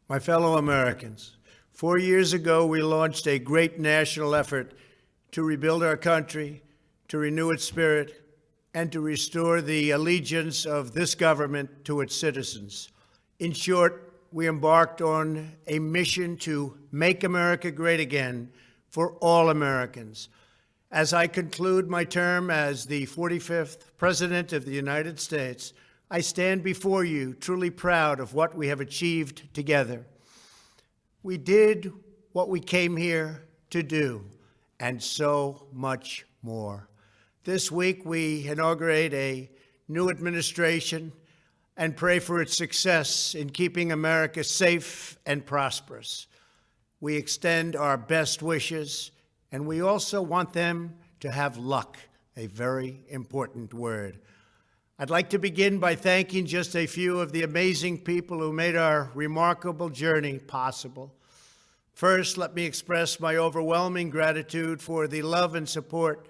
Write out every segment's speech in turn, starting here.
My fellow Americans, 4 years ago, we launched a great national effort to rebuild our country, to renew its spirit, and to restore the allegiance of this government to its citizens. In short, we embarked on a mission to make America great again for all Americans. As I conclude my term as the 45th President of the United States, I stand before you truly proud of what we have achieved together. We did what we came here to do, and so much more. This week, we inaugurate a new administration and pray for its success in keeping America safe and prosperous. We extend our best wishes, and we also want them to have luck, a very important word. I'd like to begin by thanking just a few of the amazing people who made our remarkable journey possible. First, let me express my overwhelming gratitude for the love and support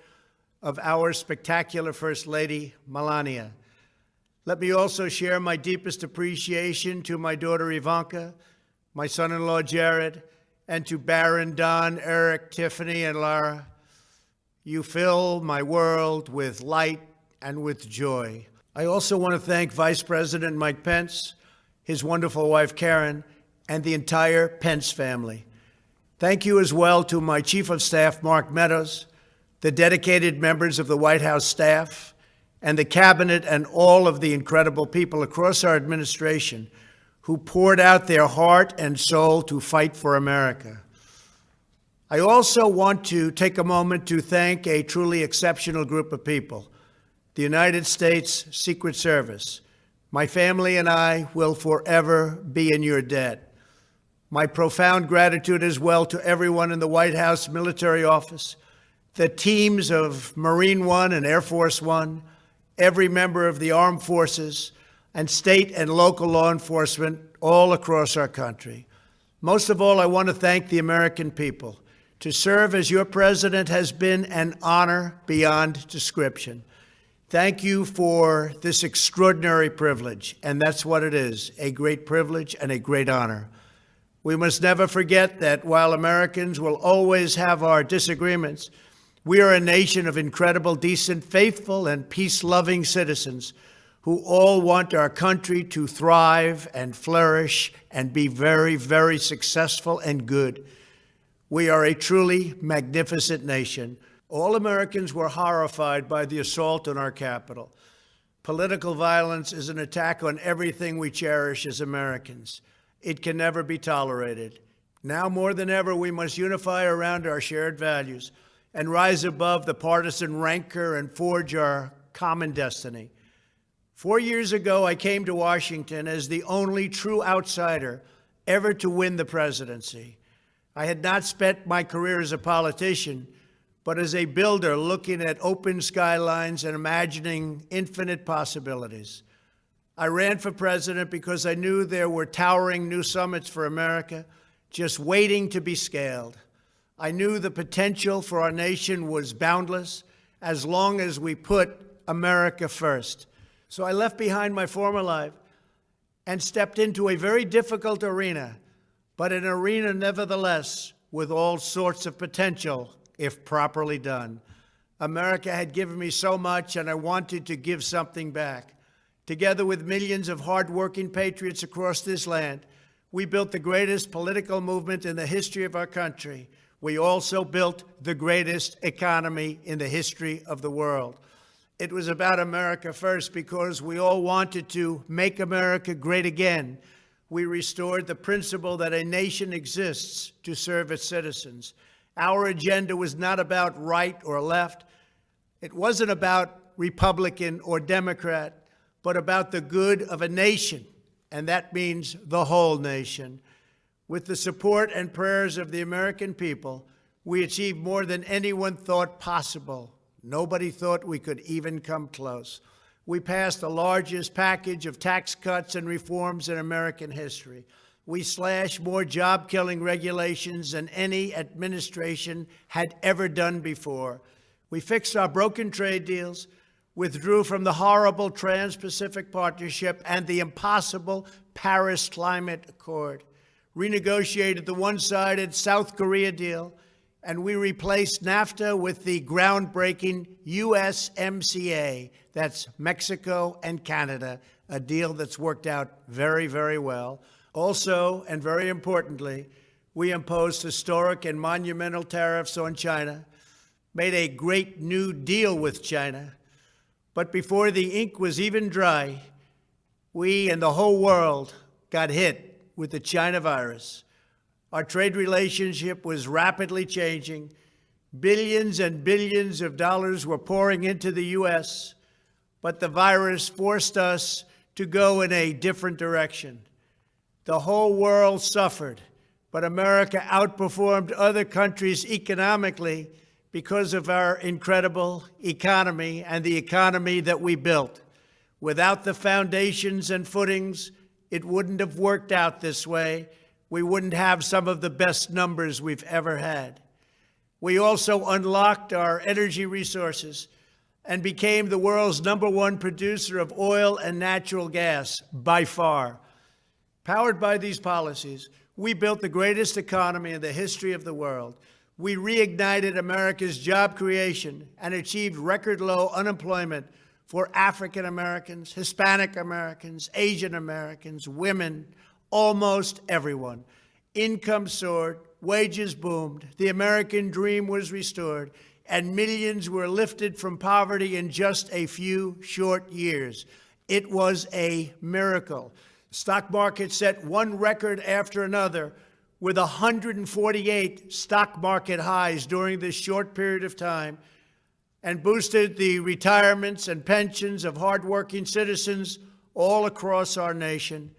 of our spectacular First Lady, Melania. Let me also share my deepest appreciation to my daughter, Ivanka, my son-in-law, Jared, and to Barron, Don, Eric, Tiffany, and Lara. You fill my world with light and with joy. I also want to thank Vice President Mike Pence, his wonderful wife, Karen, and the entire Pence family. Thank you as well to my Chief of Staff, Mark Meadows, the dedicated members of the White House staff, and the Cabinet, and all of the incredible people across our administration who poured out their heart and soul to fight for America. I also want to take a moment to thank a truly exceptional group of people, the United States Secret Service. My family and I will forever be in your debt. My profound gratitude as well to everyone in the White House Military Office, the teams of Marine One and Air Force One, every member of the armed forces, and state and local law enforcement all across our country. Most of all, I want to thank the American people. To serve as your president has been an honor beyond description. Thank you for this extraordinary privilege, and that's what it is, a great privilege and a great honor. We must never forget that while Americans will always have our disagreements, we are a nation of incredible, decent, faithful, and peace-loving citizens who all want our country to thrive and flourish and be very, very successful and good. We are a truly magnificent nation. All Americans were horrified by the assault on our Capitol. Political violence is an attack on everything we cherish as Americans. It can never be tolerated. Now more than ever, we must unify around our shared values and rise above the partisan rancor and forge our common destiny. 4 years ago, I came to Washington as the only true outsider ever to win the presidency. I had not spent my career as a politician, but as a builder looking at open skylines and imagining infinite possibilities. I ran for president because I knew there were towering new summits for America just waiting to be scaled. I knew the potential for our nation was boundless as long as we put America first. So I left behind my former life and stepped into a very difficult arena, but an arena nevertheless with all sorts of potential if properly done. America had given me so much, and I wanted to give something back. Together with millions of hardworking patriots across this land, we built the greatest political movement in the history of our country. We also built the greatest economy in the history of the world. It was about America first because we all wanted to make America great again. We restored the principle that a nation exists to serve its citizens. Our agenda was not about right or left. It wasn't about Republican or Democrat, but about the good of a nation, and that means the whole nation. With the support and prayers of the American people, we achieved more than anyone thought possible. Nobody thought we could even come close. We passed the largest package of tax cuts and reforms in American history. We slashed more job-killing regulations than any administration had ever done before. We fixed our broken trade deals, withdrew from the horrible Trans-Pacific Partnership and the impossible Paris Climate Accord, renegotiated the one-sided South Korea deal, and we replaced NAFTA with the groundbreaking USMCA. That's Mexico and Canada, a deal that's worked out very, very well. Also, and very importantly, we imposed historic and monumental tariffs on China, made a great new deal with China. But before the ink was even dry, we and the whole world got hit with the China virus. Our trade relationship was rapidly changing. Billions and billions of dollars were pouring into the U.S., but the virus forced us to go in a different direction. The whole world suffered, but America outperformed other countries economically because of our incredible economy and the economy that we built. Without the foundations and footings, it wouldn't have worked out this way. We wouldn't have some of the best numbers we've ever had. We also unlocked our energy resources and became the world's #1 producer of oil and natural gas, by far. Powered by these policies, we built the greatest economy in the history of the world. We reignited America's job creation and achieved record low unemployment for African Americans, Hispanic Americans, Asian Americans, women, almost everyone. Income soared, wages boomed, the American dream was restored, and millions were lifted from poverty in just a few short years. It was a miracle. Stock market set one record after another, with 148 stock market highs during this short period of time, and boosted the retirements and pensions of hardworking citizens all across our nation.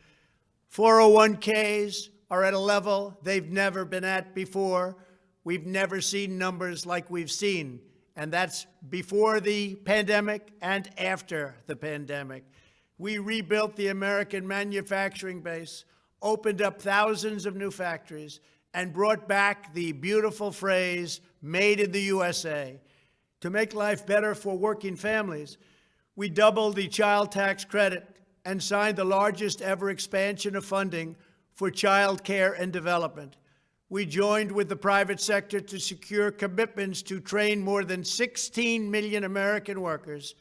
401ks are at a level they've never been at before. We've never seen numbers like we've seen, and that's before the pandemic and after the pandemic. We rebuilt the American manufacturing base, opened up thousands of new factories, and brought back the beautiful phrase, "Made in the USA." To make life better for working families, we doubled the child tax credit and signed the largest ever expansion of funding for child care and development. We joined with the private sector to secure commitments to train more than 16 million American workers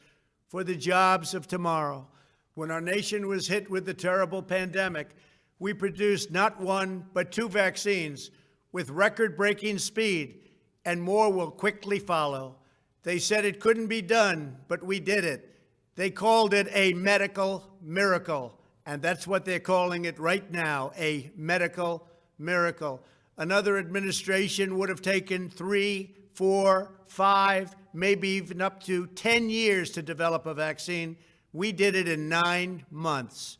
for the jobs of tomorrow. When our nation was hit with the terrible pandemic, we produced not one, but 2 vaccines with record-breaking speed, and more will quickly follow. They said it couldn't be done, but we did it. They called it a medical miracle, and that's what they're calling it right now, a medical miracle. Another administration would have taken 3, 4, 5, maybe even up to 10 years to develop a vaccine. We did it in 9 months.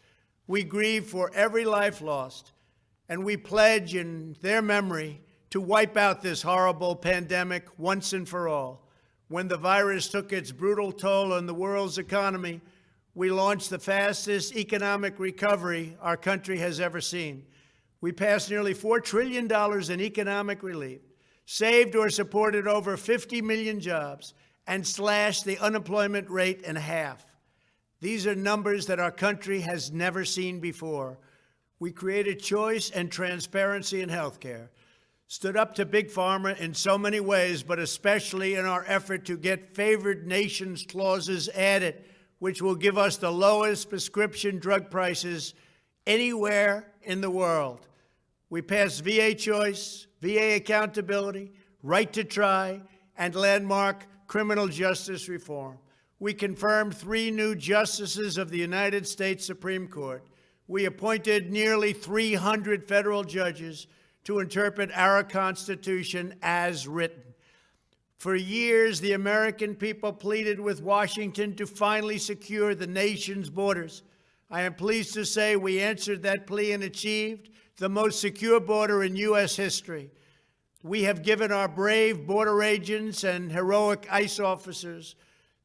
We grieve for every life lost, and we pledge in their memory to wipe out this horrible pandemic once and for all. When the virus took its brutal toll on the world's economy, we launched the fastest economic recovery our country has ever seen. We passed nearly $4 trillion in economic relief, saved or supported over 50 million jobs, and slashed the unemployment rate in half. These are numbers that our country has never seen before. We created choice and transparency in healthcare, stood up to Big Pharma in so many ways, but especially in our effort to get favored nations clauses added, which will give us the lowest prescription drug prices anywhere in the world. We passed VA choice, VA accountability, right to try, and landmark criminal justice reform. We confirmed 3 new justices of the United States Supreme Court. We appointed nearly 300 federal judges to interpret our Constitution as written. For years, the American people pleaded with Washington to finally secure the nation's borders. I am pleased to say we answered that plea and achieved the most secure border in U.S. history. We have given our brave border agents and heroic ICE officers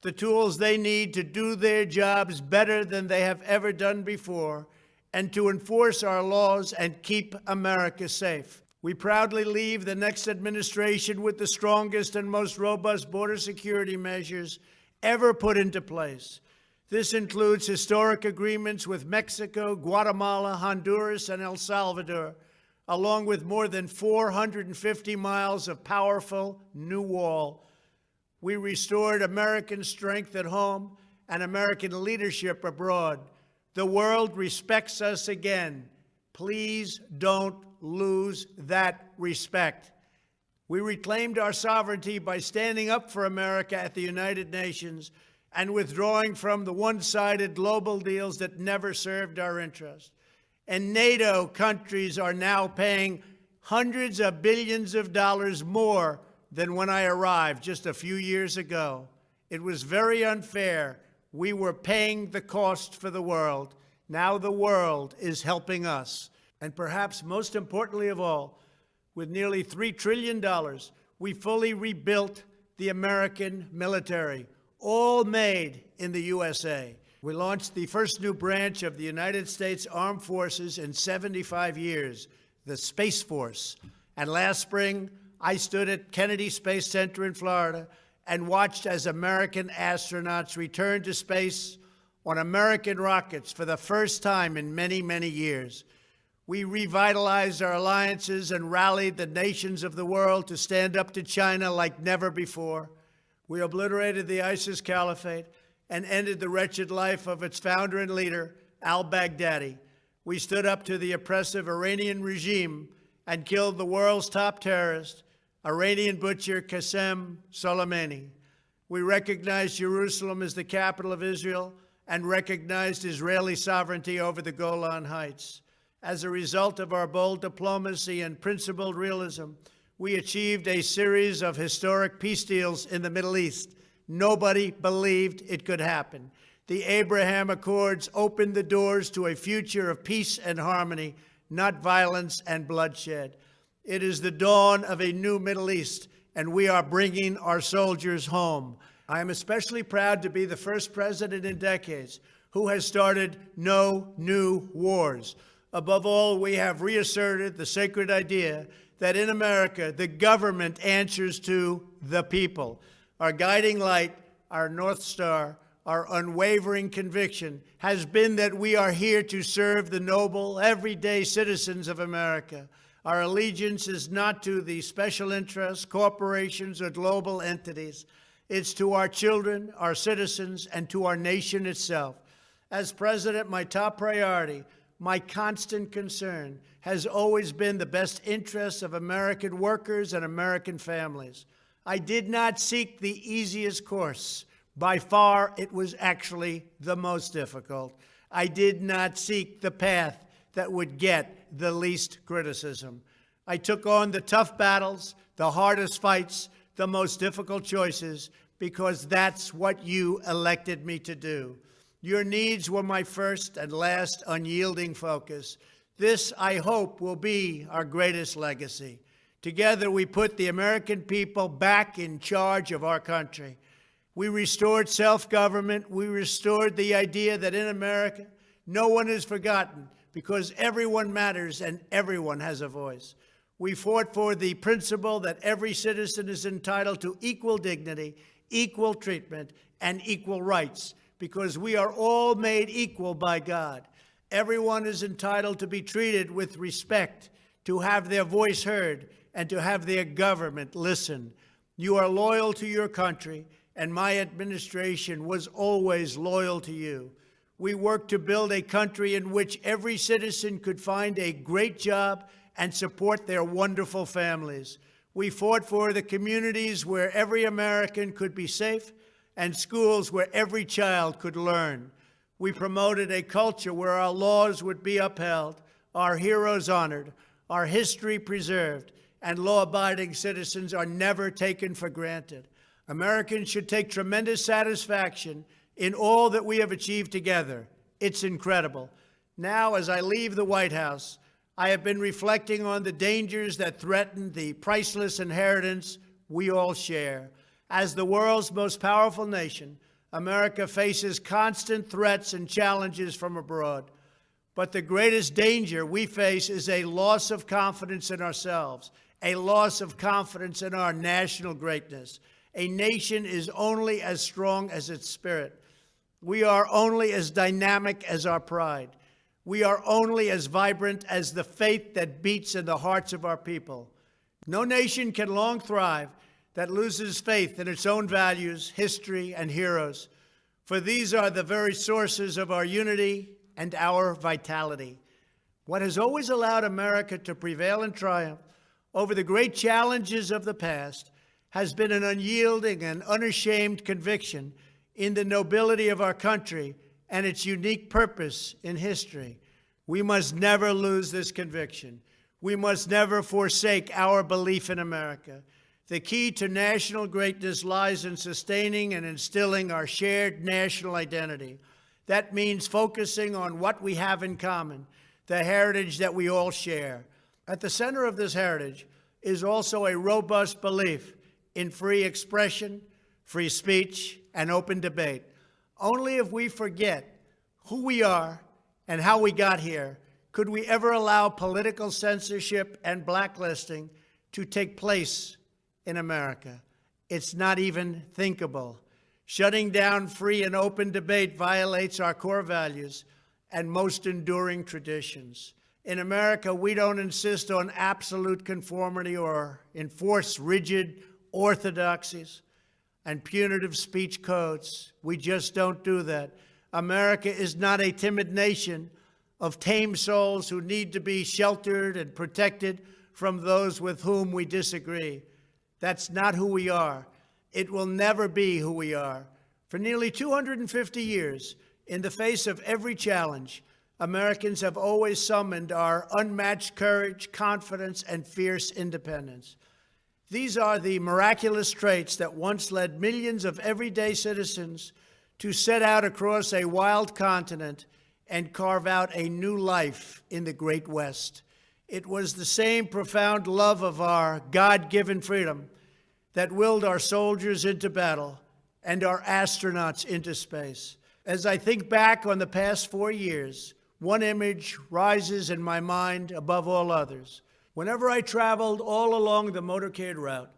the tools they need to do their jobs better than they have ever done before, and to enforce our laws and keep America safe. We proudly leave the next administration with the strongest and most robust border security measures ever put into place. This includes historic agreements with Mexico, Guatemala, Honduras, and El Salvador, along with more than 450 miles of powerful new wall. We restored American strength at home and American leadership abroad. The world respects us again. Please don't lose that respect. We reclaimed our sovereignty by standing up for America at the United Nations and withdrawing from the one-sided global deals that never served our interest. And NATO countries are now paying hundreds of billions of dollars more than when I arrived just a few years ago. It was very unfair. We were paying the cost for the world. Now the world is helping us. And perhaps most importantly of all, with nearly $3 trillion, we fully rebuilt the American military, all made in the USA. We launched the first new branch of the United States Armed Forces in 75 years, the Space Force. And last spring, I stood at Kennedy Space Center in Florida and watched as American astronauts returned to space on American rockets for the first time in many, many years. We revitalized our alliances and rallied the nations of the world to stand up to China like never before. We obliterated the ISIS caliphate and ended the wretched life of its founder and leader, al-Baghdadi. We stood up to the oppressive Iranian regime and killed the world's top terrorist, Iranian butcher Qasem Soleimani. We recognized Jerusalem as the capital of Israel and recognized Israeli sovereignty over the Golan Heights. As a result of our bold diplomacy and principled realism, we achieved a series of historic peace deals in the Middle East. Nobody believed it could happen. The Abraham Accords opened the doors to a future of peace and harmony, not violence and bloodshed. It is the dawn of a new Middle East, and we are bringing our soldiers home. I am especially proud to be the first president in decades who has started no new wars. Above all, we have reasserted the sacred idea that in America, the government answers to the people. Our guiding light, our North Star, our unwavering conviction has been that we are here to serve the noble, everyday citizens of America. Our allegiance is not to the special interests, corporations, or global entities. It's to our children, our citizens, and to our nation itself. As president, my top priority, my constant concern, has always been the best interests of American workers and American families. I did not seek the easiest course. By far, it was actually the most difficult. I did not seek the path that would get the least criticism. I took on the tough battles, the hardest fights, the most difficult choices, because that's what you elected me to do. Your needs were my first and last unyielding focus. This, I hope, will be our greatest legacy. Together, we put the American people back in charge of our country. We restored self-government. We restored the idea that in America, no one is forgotten because everyone matters and everyone has a voice. We fought for the principle that every citizen is entitled to equal dignity, equal treatment, and equal rights, because we are all made equal by God. Everyone is entitled to be treated with respect, to have their voice heard, and to have their government listen. You are loyal to your country, and my administration was always loyal to you. We worked to build a country in which every citizen could find a great job and support their wonderful families. We fought for the communities where every American could be safe and schools where every child could learn. We promoted a culture where our laws would be upheld, our heroes honored, our history preserved, and law-abiding citizens are never taken for granted. Americans should take tremendous satisfaction in all that we have achieved together. It's incredible. Now, as I leave the White House, I have been reflecting on the dangers that threaten the priceless inheritance we all share. As the world's most powerful nation, America faces constant threats and challenges from abroad. But the greatest danger we face is a loss of confidence in ourselves, a loss of confidence in our national greatness. A nation is only as strong as its spirit. We are only as dynamic as our pride. We are only as vibrant as the faith that beats in the hearts of our people. No nation can long thrive that loses faith in its own values, history, and heroes, for these are the very sources of our unity and our vitality. What has always allowed America to prevail and triumph over the great challenges of the past has been an unyielding and unashamed conviction in the nobility of our country and its unique purpose in history. We must never lose this conviction. We must never forsake our belief in America. The key to national greatness lies in sustaining and instilling our shared national identity. That means focusing on what we have in common, the heritage that we all share. At the center of this heritage is also a robust belief in free expression, free speech, and open debate. Only if we forget who we are and how we got here could we ever allow political censorship and blacklisting to take place in America. It's not even thinkable. Shutting down free and open debate violates our core values and most enduring traditions. In America, we don't insist on absolute conformity or enforce rigid orthodoxies and punitive speech codes. We just don't do that. America is not a timid nation of tame souls who need to be sheltered and protected from those with whom we disagree. That's not who we are. It will never be who we are. For nearly 250 years, in the face of every challenge, Americans have always summoned our unmatched courage, confidence, and fierce independence. These are the miraculous traits that once led millions of everyday citizens to set out across a wild continent and carve out a new life in the Great West. It was the same profound love of our God-given freedom that willed our soldiers into battle and our astronauts into space. As I think back on the past 4 years, one image rises in my mind above all others. Whenever I traveled all along the motorcade route,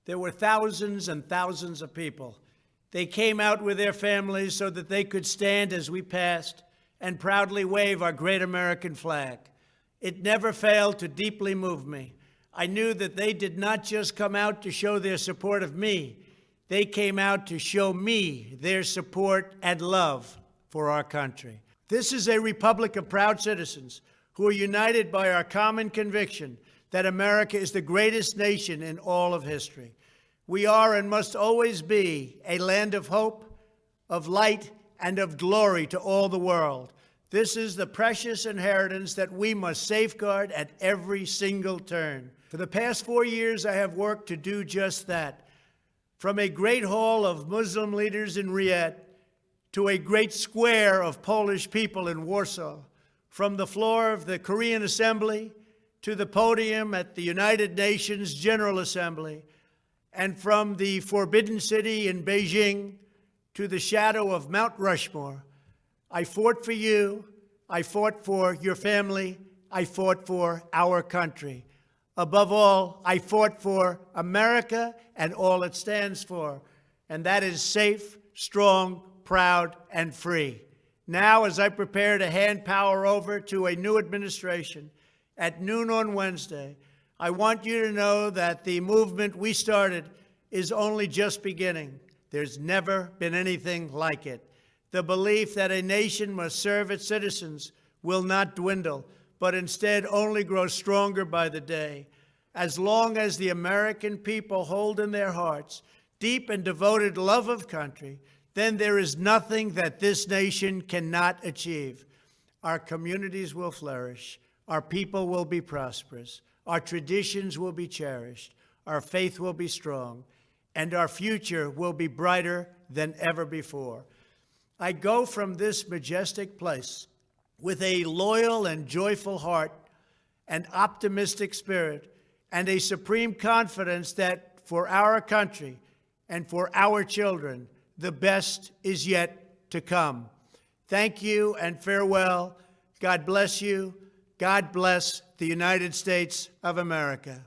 there were thousands and thousands of people. They came out with their families so that they could stand as we passed and proudly wave our great American flag. It never failed to deeply move me. I knew that they did not just come out to show their support of me. They came out to show me their support and love for our country. This is a republic of proud citizens who are united by our common conviction that America is the greatest nation in all of history. We are and must always be a land of hope, of light, and of glory to all the world. This is the precious inheritance that we must safeguard at every single turn. For the past 4 years, I have worked to do just that. From a great hall of Muslim leaders in Riyadh to a great square of Polish people in Warsaw, from the floor of the Korean Assembly to the podium at the United Nations General Assembly, and from the Forbidden City in Beijing to the shadow of Mount Rushmore, I fought for you, I fought for your family, I fought for our country. Above all, I fought for America and all it stands for, and that is safe, strong, proud, and free. Now, as I prepare to hand power over to a new administration at noon on Wednesday, I want you to know that the movement we started is only just beginning. There's never been anything like it. The belief that a nation must serve its citizens will not dwindle, but instead only grow stronger by the day. As long as the American people hold in their hearts deep and devoted love of country, then there is nothing that this nation cannot achieve. Our communities will flourish, our people will be prosperous, our traditions will be cherished, our faith will be strong, and our future will be brighter than ever before. I go from this majestic place with a loyal and joyful heart, an optimistic spirit, and a supreme confidence that for our country and for our children, the best is yet to come. Thank you and farewell. God bless you. God bless the United States of America.